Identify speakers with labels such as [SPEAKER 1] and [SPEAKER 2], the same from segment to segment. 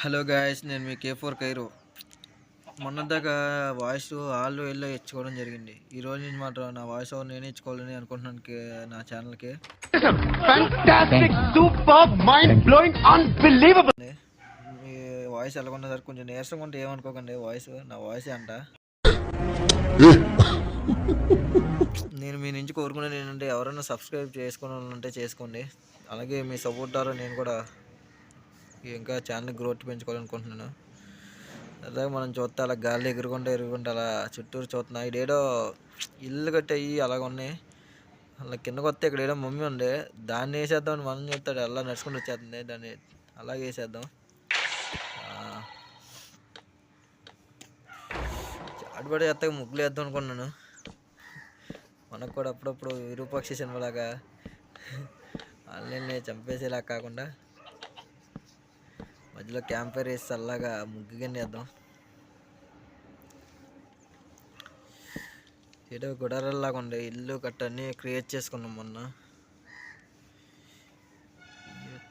[SPEAKER 1] Hello guys, నేను మీ K4 Cairo. మొన్నదాకా voice ఆళ్ళు వీళ్ళు ఇచ్చుకోవడం జరిగింది. ఈ రోజు నుంచి మాత్రం నా వాయిస్ ఓవర్ నేనే ఇచ్చుకోవాలని అనుకుంటున్నాను నా ఛానల్కి.
[SPEAKER 2] Fantastic, superb, mind-blowing, unbelievable.
[SPEAKER 1] మీ వాయిస్ ఎలాగున్నా సరే కొంచెం నీరసంగా ఉంటే ఏమనుకోకండి. నా వాయిసే అంట. నేను మీ నుంచి కోరుకునేది ఏంటంటే, ఎవరైనా సబ్స్క్రైబ్ చేసుకునే వాళ్ళు ఉంటే చేసుకోండి. అలాగే మీ సపోర్ట్ ద్వారా నేను కూడా ఇంకా ఛానల్ గ్రోత్ పెంచుకోవాలనుకుంటున్నాను. అలాగే మనం చూస్తే అలా గాలి ఎగురుకుంటూ అలా చుట్టూరు చూస్తున్నా. ఇడేడో ఇల్లు కట్టాయి అలాగ ఉన్నాయి. అలా కిందకు వస్తే ఇక్కడ ఏడో మమ్మీ ఉండే, దాన్ని వేసేద్దామని మనం చెప్తాడు. అలా నడుచుకుంటూ వచ్చేస్తుంది. దాన్ని అలాగే వేసేద్దాం. చాటుపడి ఎత్తగా ముగ్గులు వేద్దాం అనుకున్నాను. మనకు కూడా అప్పుడప్పుడు విరూపాక్షి సినిమాలాగా వాళ్ళని చంపేసేలా కాకుండా మధ్యలో క్యాంపర్ వేసి చల్లగా ముగ్గు కింద వేద్దాం. ఏదో గుడారల్లాగా ఉండే ఇల్లు కట్టని క్రియేట్ చేసుకున్నాం మొన్న.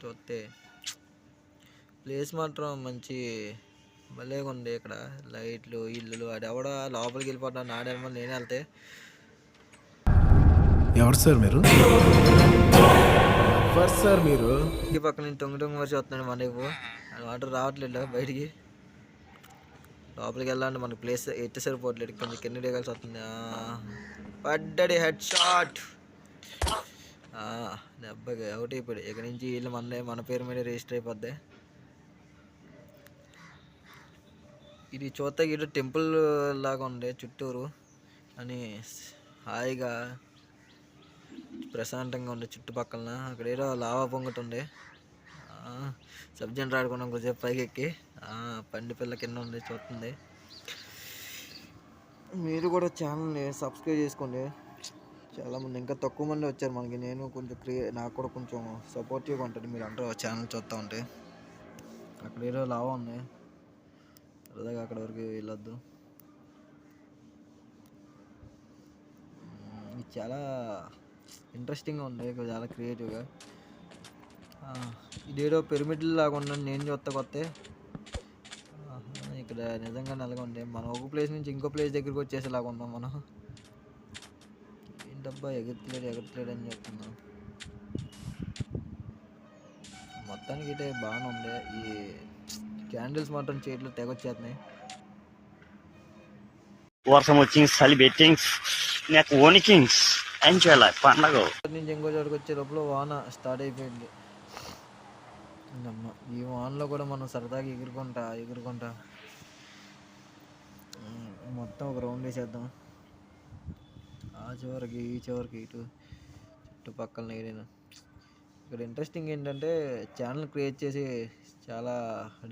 [SPEAKER 1] చూస్తే ప్లేస్ మాత్రం మంచి భలేగా ఉంది. ఇక్కడ లైట్లు ఇల్లులు ఆడెవడ లోపలికి వెళ్ళిపోతాను. ఆడేమో నేనే వెళ్తే
[SPEAKER 3] ఎవరు సార్ మీరు?
[SPEAKER 1] ఈ పక్క నుంచి తొంగి వచ్చి వస్తున్నాడు. మనకు వాటర్ రావట్లేదు బయటికి. లోపలికి వెళ్ళాలంటే మనకి ప్లేస్ ఎట్టి సరిపోవట్లేదు. కొంచెం కింద దిగాల్సి వస్తుంది. పడ్డడి హెడ్ షాట్. దెబ్బకి అవుట్ అయిపోయాడు. ఇక్కడ నుంచి వీళ్ళు మన పేరు మీద రిజిస్టర్ అయిపోద్ది. ఇది చూస్తే ఇటు టెంపుల్ లాగా ఉంది చుట్టూరు అని. హాయిగా ప్రశాంతంగా ఉంది చుట్టుపక్కల. అక్కడ ఏదో లావా పొంగటి ఉంది. సబ్జెంట్ ఆడుకున్నాం కొంచెంసేపు పైకి ఎక్కి. పండి పిల్ల కింద ఉంది చూస్తుంది. మీరు కూడా ఛానల్ని సబ్స్క్రైబ్ చేసుకోండి. చాలామంది ఇంకా తక్కువ మంది వచ్చారు మనకి. నేను కొంచెం నాకు కూడా కొంచెం సపోర్టివ్గా ఉంటుంది మీరు అందరూ ఛానల్ చూస్తూ ఉంటే. అక్కడ ఏదో లావా ఉంది. సరదాగా అక్కడ వరకు వెళ్ళొద్దు. ఇది చాలా ఇంట్రెస్టింగ్గా ఉంది, చాలా క్రియేటివ్గా. ఇదేదో పిరమిడ్ లాగా ఉందని నేను చూస్తా కొత్త. ఇక్కడ నిజంగా నెలగా ఉంది. మనం ఒక ప్లేస్ నుంచి ఇంకో ప్లేస్ దగ్గరికి వచ్చేసేలాగా ఉన్నాం మనం. ఏంటబ్బా ఎగరట్లేడు అని చెప్తున్నాం. మొత్తానికి అయితే బాగానే ఉంది. ఈ క్యాండిల్స్ మాత్రం చేతిలో తెగొచ్చేస్తున్నాయి.
[SPEAKER 2] వర్షం వచ్చింది, చలి బెట్టింగ్స్, నాకు ఓనికింగ్స్ ఎంజాయ్ లైఫ్ పండగ
[SPEAKER 1] నుంచి ఇంకో చోటుకు వచ్చే లోపల వాన స్టార్ట్ అయిపోయింది. ఈ వానలో కూడా మనం సరదాగా ఎగురుకుంటా మొత్తం ఒక రౌండ్ వేసేద్దాం. ఆ చివరికి ఈ చివరికి ఇటు చుట్టుపక్కల ఏదైనా. ఇక్కడ ఇంట్రెస్టింగ్ ఏంటంటే ఛానల్ క్రియేట్ చేసి చాలా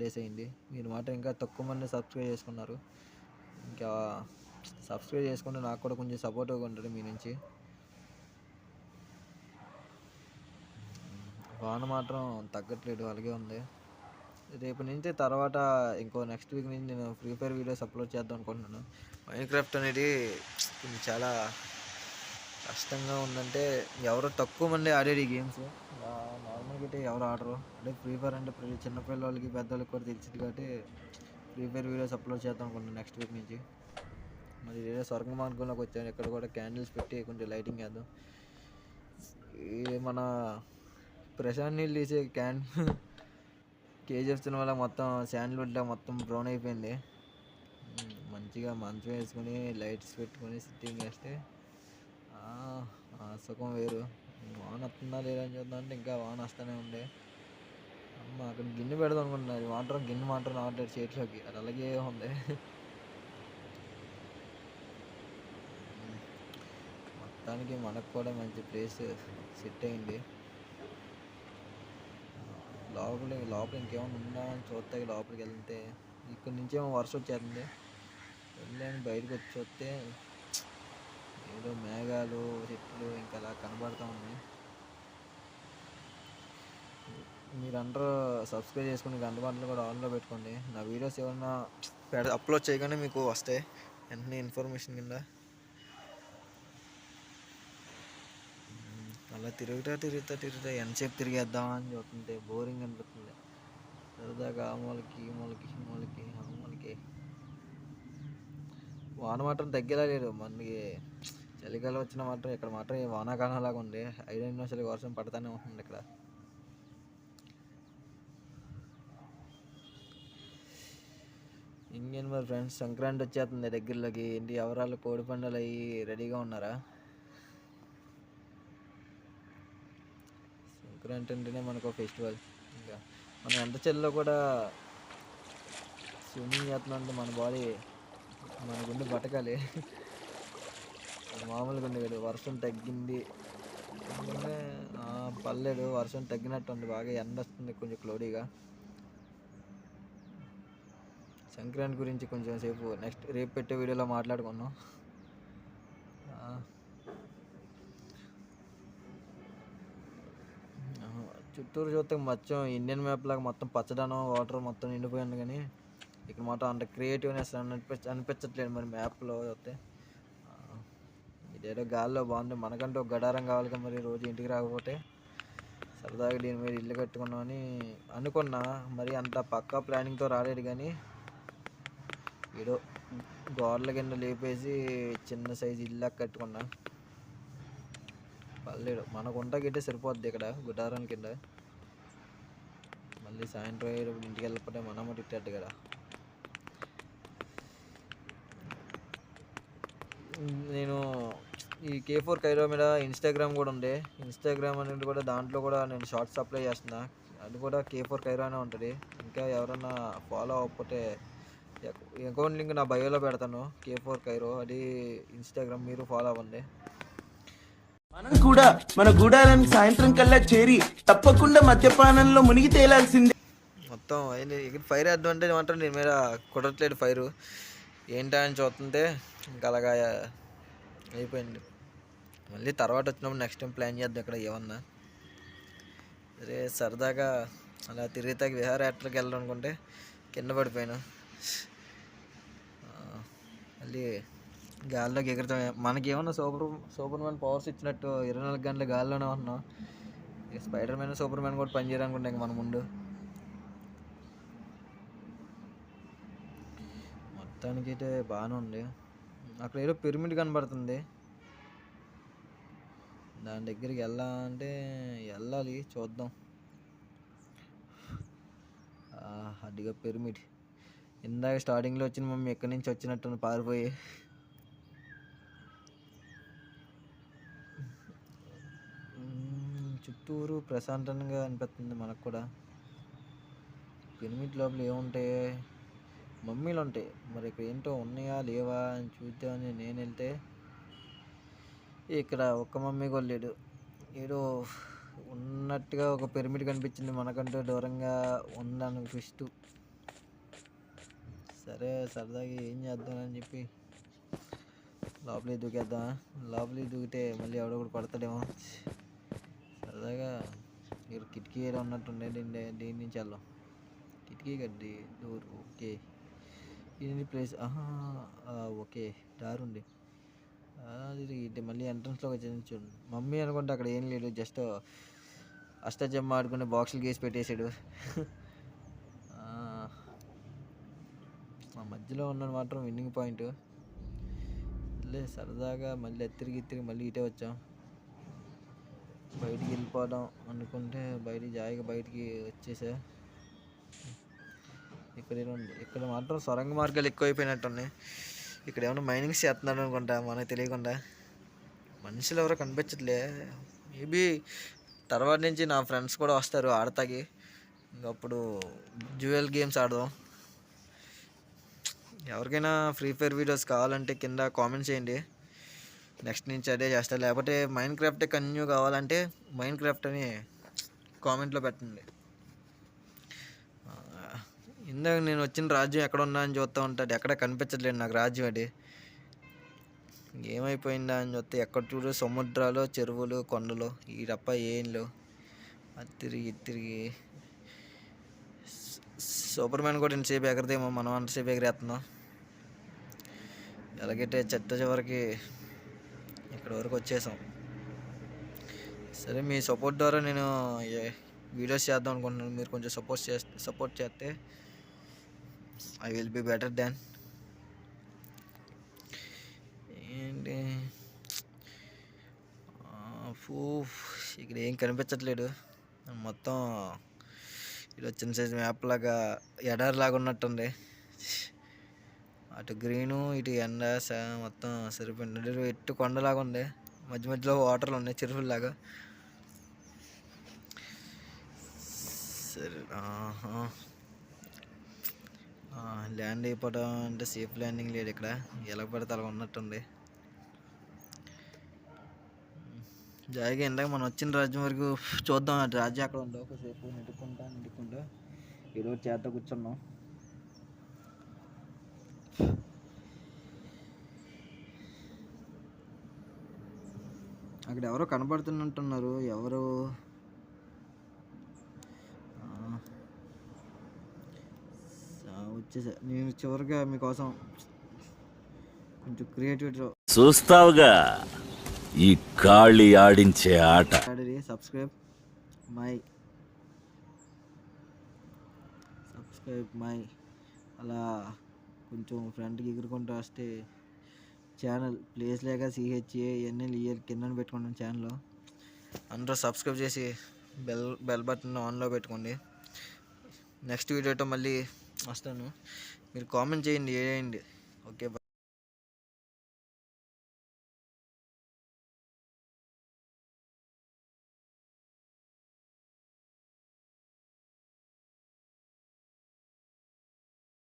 [SPEAKER 1] డేస్ అయింది. మీరు మాట ఇంకా తక్కువ మంది సబ్స్క్రైబ్ చేసుకున్నారు. ఇంకా సబ్స్క్రైబ్ చేసుకుంటే నాకు కూడా కొంచెం సపోర్టివ్గా ఉంటుంది మీ నుంచి. వాన మాత్రం తగ్గట్లేదు, అలాగే ఉంది. రేపు నుంచి తర్వాత నెక్స్ట్ వీక్ నుంచి నేను ఫ్రీ ఫైర్ వీడియోస్ అప్లోడ్ చేద్దాం అనుకుంటున్నాను. మైన్క్రాఫ్ట్ అనేది కొంచెం చాలా కష్టంగా ఉందంటే ఎవరో తక్కువ మంది ఆడేది ఈ గేమ్స్. నార్మల్గా అయితే ఎవరు ఆడరు. అంటే ఫ్రీ ఫైర్ అంటే చిన్నపిల్లలకి పెద్దవాళ్ళకి కూడా తెలిసింది కాబట్టి ఫ్రీ ఫైర్ వీడియోస్ అప్లోడ్ చేద్దాం అనుకుంటున్నాను నెక్స్ట్ వీక్ నుంచి. మరి ఏదో స్వర్గ మార్గంలోకి వచ్చాను. ఇక్కడ కూడా క్యాండిల్స్ పెట్టి కొంచెం లైటింగ్ వేద్దాం. మన ప్రశాంత్ నీళ్ళు తీసే కేజీఎఫ్ సినిమాలో మొత్తం శాండ్వుడ్లో మొత్తం బ్రౌన్ అయిపోయింది. మంచిగా మంచం వేసుకొని లైట్స్ పెట్టుకొని సిట్టింగ్ వేస్తే సుఖం వేరు. వాన వస్తుందా లేదా అని చూద్దాం అంటే ఇంకా వాన వస్తూనే ఉండే. అక్కడ గిన్నె పెడదాం అనుకుంటున్నారు. గిన్నె మాత్రం రావట్లేదు చేతిలోకి. అది అలాగే ఉంది. మొత్తానికి మనకు కూడా మంచి ప్లేస్ సెట్ అయింది. లోపల ఇంకేమైనా ఉందా అని చూస్తే లోపలికి వెళ్తే ఇక్కడ నుంచి ఏమో వర్షం వచ్చేస్తుంది. వెళ్ళని బయటకు వచ్చి చూస్తే ఏదో మేఘాలు చెట్లు ఇంకా అలా కనబడుతూ ఉన్నాయి. మీరందరూ సబ్స్క్రైబ్ చేసుకుని గంట గంటలు కూడా ఆన్లో పెట్టుకోండి. నా వీడియోస్ ఏమన్నా అప్లోడ్ చేయగానే మీకు వస్తాయి వెంటనే ఇన్ఫర్మేషన్ కింద. అలా తిరుగుతా ఎంతసేపు తిరిగేద్దాం అని చూస్తుంటే బోరింగ్ అనిపిస్తుంది. సరదాగా ఆ మూలకి ఈ మూలకి ఈ మూలకి ఆ మూలకి. వాన మాత్రం తగ్గేలా లేదు మనకి. చలికాలం వచ్చిన మాత్రం ఇక్కడ మాత్రం ఈ వానాకాలం లాగా ఉంది. 5 నిమిషాలు వర్షం పడతానే ఉంటుంది ఇక్కడ. ఇంకేం మరి ఫ్రెండ్స్, సంక్రాంతి వచ్చేస్తుంది దగ్గరలోకి. ఏంటి ఎవరాలు కోడి పందాలు అయ్యి రెడీగా ఉన్నారా? సంక్రాంతి అంటేనే మనకు ఫెస్టివల్. ఇంకా మనం ఎంత చలిలో కూడా స్విమ్మింగ్ చేస్తున్నాం అంటే మన బాడీ మన గుండె బతకాలి. మామూలుగా ఉంది కదా. వర్షం తగ్గింది అంటే పర్లేదు, వర్షం తగ్గినట్టు ఉంది. బాగా ఎండ వస్తుంది కొంచెం క్లౌడీగా. సంక్రాంతి గురించి కొంచెం సేపు రేపు పెట్టే వీడియోలో మాట్లాడుకున్నాం. చుట్టూరు చూస్తే మొత్తం ఇండియన్ మ్యాప్ లాగా మొత్తం పచ్చదనం, వాటర్ మొత్తం నిండిపోయింది. కానీ ఇక్కడ మొత్తం అంత క్రియేటివ్నెస్ అనిపించట్లేదు మరి మ్యాప్లో చూస్తే. ఇదేదో గాల్లో బాగుంది. మనకంటూ ఒక గడారం కావాలి కదా మరి. రోజు ఇంటికి రాకపోతే సరదాగా దీని మీద ఇల్లు కట్టుకున్నామని అనుకున్నా. మరి అంత పక్కా ప్లానింగ్తో రాలేదు. కానీ ఏదో గోడల కింద లేపేసి చిన్న సైజు ఇల్లు కట్టుకున్నా. పర్లేదు, మన గుంట గిట్టే సరిపోద్ది ఇక్కడ గుడారం కింద. మళ్ళీ సాయంత్రం ఇంటికి వెళ్ళకపోతే మనమ్మ తిట్టేట్టు కదా. నేను ఈ K4 కైరో మీద ఇన్స్టాగ్రామ్ కూడా ఉంది. ఇన్స్టాగ్రామ్ అనేది కూడా దాంట్లో కూడా నేను షార్ట్స్ అప్లై చేస్తున్నా. అది కూడా K4 కైరో అనే ఉంటుంది. ఇంకా ఎవరన్నా ఫాలో అవ్వకపోతే అకౌంట్ లింక్ నా బయోలో పెడతాను. K4 కైరో అది ఇన్స్టాగ్రామ్, మీరు ఫాలో అవ్వండి.
[SPEAKER 3] మనం కూడా మన గూడాలను సాయంత్రం కల్లా చేరి తప్పకుండా మద్యపానంలో మునిగి తేలాల్సిందే.
[SPEAKER 1] మొత్తం ఇక్కడ ఫైర్ వేద్దాం అంటే మాత్రం దీని మీద కుదరట్లేదు ఫైరు. ఏంటా అని చూస్తుంటే ఇంకా అలాగా అయిపోయింది. మళ్ళీ తర్వాత వచ్చినప్పుడు నెక్స్ట్ టైం ప్లాన్ చేద్దాం ఇక్కడ ఏమన్నా. అరే సరదాగా అలా తిరిగితాకి విహారయాత్రకి వెళ్ళాలనుకుంటే కింద పడిపోయాను. మళ్ళీ గాల్లోకి ఎగురుతాం. మనకి ఏమన్నా సూపర్ మ్యాన్ పవర్స్ ఇచ్చినట్టు 24 గంటల గాల్లోనే ఉన్నాం. ఇక స్పైడర్ మ్యాన్, సూపర్ మ్యాన్ కూడా పనిచేయాలనుకుంటాం ఇంక మన ముందు. మొత్తానికి అయితే బాగానే ఉంది. అక్కడ ఏదో పిరమిడ్ కనబడుతుంది. దాని దగ్గరికి వెళ్ళాలి, చూద్దాం. అదిగా పిరమిడ్. ఇందాక స్టార్టింగ్లో వచ్చిన మమ్మీ ఎక్కడి నుంచి వచ్చినట్టు పారిపోయి. చుట్టూరు ప్రశాంతంగా అనిపిస్తుంది మనకు కూడా. పిరమిడ్ లోపల ఏముంటాయి? మమ్మీలు ఉంటాయి. మరి ఇక్కడ ఏంటో ఉన్నాయా లేవా అని చూద్దామని నేను వెళ్తే ఇక్కడ ఒక్క మమ్మీ కూడా లేడు. ఏదో ఉన్నట్టుగా ఒక పిరమిడ్ కనిపించింది మనకంటూ దూరంగా ఉందనిపిస్తూ. సరే సరదాగా ఏం చేద్దామని చెప్పి లోపలికి దూకేద్దామా. లోపలికి దూకితే మళ్ళీ ఎవడో కూడా పడతాడేమో. సరదాగా ఇక్కడ కిటికీ ఏదో ఉన్నట్టుండే. దీని నుంచి వెళ్దాం. కిటికీ గడ్డి డోర్ ఓకే. ఇది ప్లేస్ ఓకే. దారి ఉంది. ఇది మళ్ళీ ఎంట్రన్స్లో వచ్చి మమ్మీ అనుకుంటే అక్కడ ఏం లేదు. జస్ట్ అష్టజమ్మ ఆడుకునే బాక్సులు గీసి పెట్టేశాడు. ఆ మధ్యలో ఉన్నది మాత్రం విన్నింగ్ పాయింట్. సరదాగా మళ్ళీ తిరిగి మళ్ళీ ఇటే వచ్చాం. బయటికి వెళ్ళిపోదాం అనుకుంటే బయటికి వచ్చేసా. ఇక్కడ మాత్రం సొరంగ మార్గాలు ఎక్కువైపోయినట్టున్నాయి. ఇక్కడ ఏమైనా మైనింగ్స్ చేస్తున్నారు అనుకుంటా మనకు తెలియకుండా. మనుషులు ఎవరో కనిపించట్లే. మేబీ తర్వాత నుంచి నా ఫ్రెండ్స్ కూడా వస్తారు ఆడతాకి. ఇంకప్పుడు డ్యూయల్ గేమ్స్ ఆడదాం. ఎవరికైనా ఫ్రీ ఫైర్ వీడియోస్ కావాలంటే కింద కామెంట్ చేయండి. నెక్స్ట్ నుంచి అదే చేస్తా. లేకపోతే మైండ్ క్రాఫ్టే కంటిన్యూ కావాలంటే మైండ్ క్రాఫ్ట్ అని కామెంట్లో పెట్టండి. ఇందాక నేను వచ్చిన రాజ్యం ఎక్కడ ఉన్నా అని చూస్తూ ఉంటుంది. ఎక్కడ కనిపించట్లేదు నాకు రాజ్యం. అది ఏమైపోయిందా అని చూస్తే ఎక్కడ చూడు సముద్రాలు, చెరువులు, కొండలు, ఈ తప్ప ఏం లేవు. అది తిరిగి సూపర్ మ్యాన్ కూడా ఇంతసేపు ఎగరదేమో, మనం అంతసేపు ఎగరేస్తున్నాం. ఎలాగైతే చెట్ట చివరికి ఇక్కడ వరకు వచ్చేసాం. సరే మీ సపోర్ట్ ద్వారా నేను వీడియోస్ చేద్దాం అనుకుంటున్నాను. మీరు కొంచెం సపోర్ట్ చేస్తే I will be better than. ఏంటి ఇక్కడ ఏం కనిపించట్లేదు. మొత్తం ఇక్కడ చిన్న సైజు మ్యాప్ లాగా ఎడారిలాగా ఉన్నట్టుంది. అటు గ్రీను ఇటు ఎండ మొత్తం సరిపోయింది. ఎట్టు కొండలాగా ఉంది, మధ్య మధ్యలో వాటర్లు ఉన్నాయి చెరువులాగా. సరే ల్యాండ్ అయిపోవడం అంటే సేఫ్ ల్యాండింగ్ లేదు ఇక్కడ, ఎలా పడితే అలా ఉన్నట్టుంది. జాయిగా ఇందాక మనం వచ్చిన రాజ్యం వరకు చూద్దాం. అటు రాజ్యం అక్కడ ఉందో ఒకసేపు నెట్టుకుంటా ఏదో చేత కూర్చున్నాం. అక్కడ ఎవరో కనబడుతున్నట్టున్నారు. ఎవరు వచ్చేసా. నేను చివరిగా మీకోసం కొంచెం క్రియేటివిటీ
[SPEAKER 4] చూస్తావుగా ఈ గాలి ఆడించే ఆట.
[SPEAKER 1] సబ్స్క్రైబ్ మై అలా కొంచెం ఫ్రంట్కి ఎగురుకుంటూ వస్తే ఛానల్ ప్లేస్ లేక CHANNEL కింద పెట్టుకున్నాను ఛానల్. అందరూ సబ్స్క్రైబ్ చేసి బెల్ బటన్ ఆన్లో పెట్టుకోండి. నెక్స్ట్ వీడియోతో మళ్ళీ వస్తాను. మీరు కామెంట్ చేయండి. ఓకే.